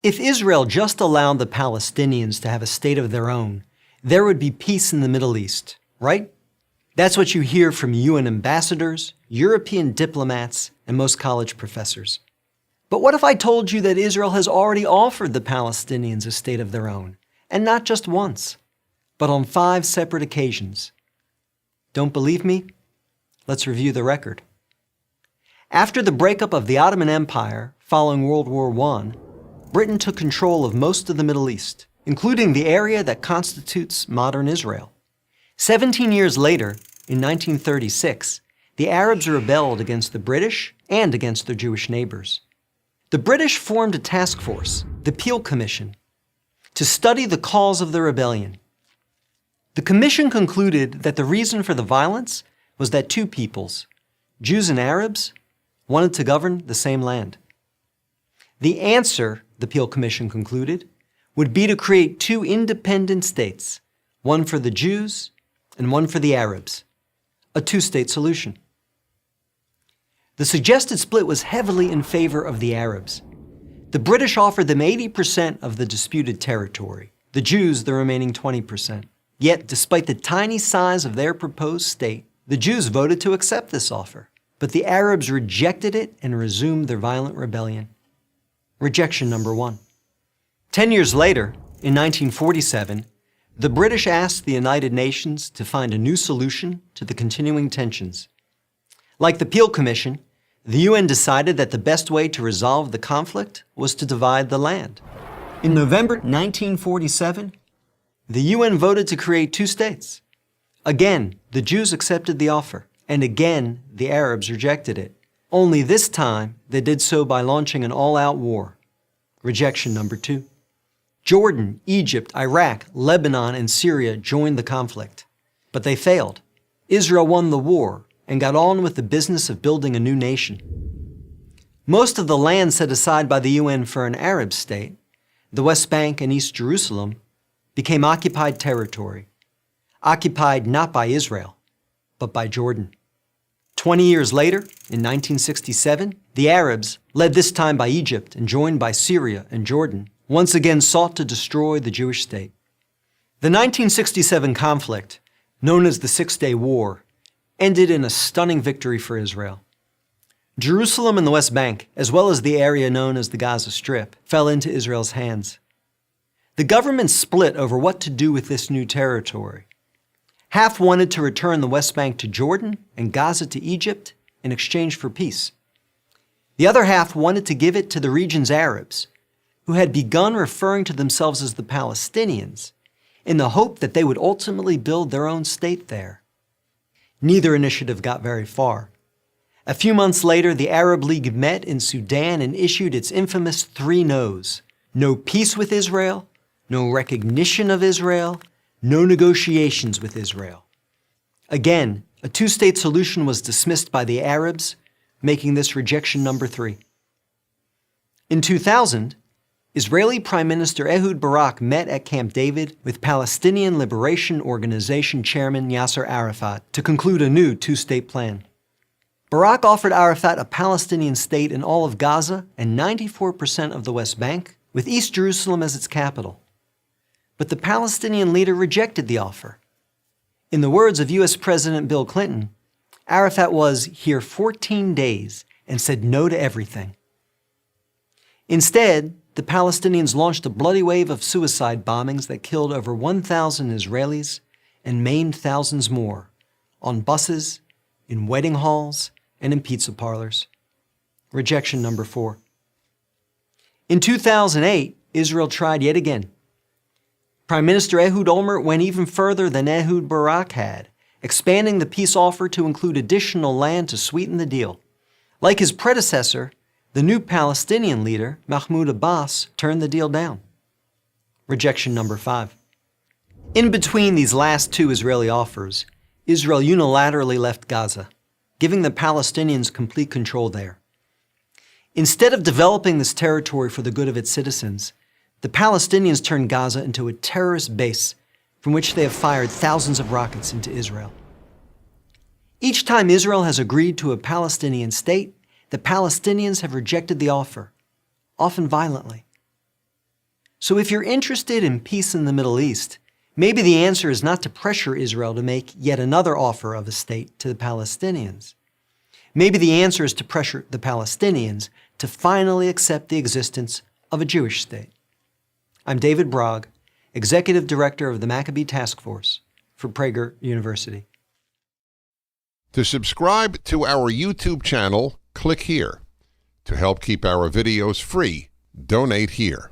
If Israel just allowed the Palestinians to have a state of their own, there would be peace in the Middle East, right? That's what you hear from UN ambassadors, European diplomats, and most college professors. But what if I told you that Israel has already offered the Palestinians a state of their own, and not just once, but on 5 separate occasions? Don't believe me? Let's review the record. After the breakup of the Ottoman Empire following World War I, Britain took control of most of the Middle East, including the area that constitutes modern Israel. 17 years later, in 1936, the Arabs rebelled against the British and against their Jewish neighbors. The British formed a task force, the Peel Commission, to study the cause of the rebellion. The commission concluded that the reason for the violence was that 2 peoples, Jews and Arabs, wanted to govern the same land. The answer, the Peel Commission concluded, would be to create 2 independent states, one for the Jews and one for the Arabs, a 2-state solution. The suggested split was heavily in favor of the Arabs. The British offered them 80% of the disputed territory, the Jews the remaining 20%. Yet, despite the tiny size of their proposed state, the Jews voted to accept this offer. But the Arabs rejected it and resumed their violent rebellion. Rejection number 1. 10 years later, in 1947, the British asked the United Nations to find a new solution to the continuing tensions. Like the Peel Commission, the UN decided that the best way to resolve the conflict was to divide the land. In November 1947, the UN voted to create 2 states. Again, the Jews accepted the offer, and again, the Arabs rejected it. Only this time, they did so by launching an all-out war. Rejection number 2. Jordan, Egypt, Iraq, Lebanon, and Syria joined the conflict. But they failed. Israel won the war and got on with the business of building a new nation. Most of the land set aside by the UN for an Arab state, the West Bank and East Jerusalem, became occupied territory, occupied not by Israel, but by Jordan. 20 years later, in 1967, the Arabs, led this time by Egypt and joined by Syria and Jordan, once again sought to destroy the Jewish state. The 1967 conflict, known as the Six-Day War, ended in a stunning victory for Israel. Jerusalem and the West Bank, as well as the area known as the Gaza Strip, fell into Israel's hands. The government split over what to do with this new territory. Half wanted to return the West Bank to Jordan and Gaza to Egypt in exchange for peace. The other half wanted to give it to the region's Arabs, who had begun referring to themselves as the Palestinians, in the hope that they would ultimately build their own state there. Neither initiative got very far. A few months later, the Arab League met in Sudan and issued its infamous 3 no's. No peace with Israel, no recognition of Israel, no negotiations with Israel. Again, a 2-state solution was dismissed by the Arabs, making this rejection number 3. In 2000, Israeli Prime Minister Ehud Barak met at Camp David with Palestinian Liberation Organization Chairman Yasser Arafat to conclude a new 2-state plan. Barak offered Arafat a Palestinian state in all of Gaza and 94% of the West Bank, with East Jerusalem as its capital. But the Palestinian leader rejected the offer. In the words of U.S. President Bill Clinton, Arafat was here 14 days and said no to everything. Instead, the Palestinians launched a bloody wave of suicide bombings that killed over 1,000 Israelis and maimed thousands more on buses, in wedding halls, and in pizza parlors. Rejection number 4. In 2008, Israel tried yet again. Prime Minister Ehud Olmert went even further than Ehud Barak had, expanding the peace offer to include additional land to sweeten the deal. Like his predecessor, the new Palestinian leader, Mahmoud Abbas, turned the deal down. Rejection number 5. In between these last 2 Israeli offers, Israel unilaterally left Gaza, giving the Palestinians complete control there. Instead of developing this territory for the good of its citizens, the Palestinians turned Gaza into a terrorist base from which they have fired thousands of rockets into Israel. Each time Israel has agreed to a Palestinian state, the Palestinians have rejected the offer, often violently. So if you're interested in peace in the Middle East, maybe the answer is not to pressure Israel to make yet another offer of a state to the Palestinians. Maybe the answer is to pressure the Palestinians to finally accept the existence of a Jewish state. I'm David Bragg, Executive Director of the Maccabee Task Force for Prager University. To subscribe to our YouTube channel, click here. To help keep our videos free, donate here.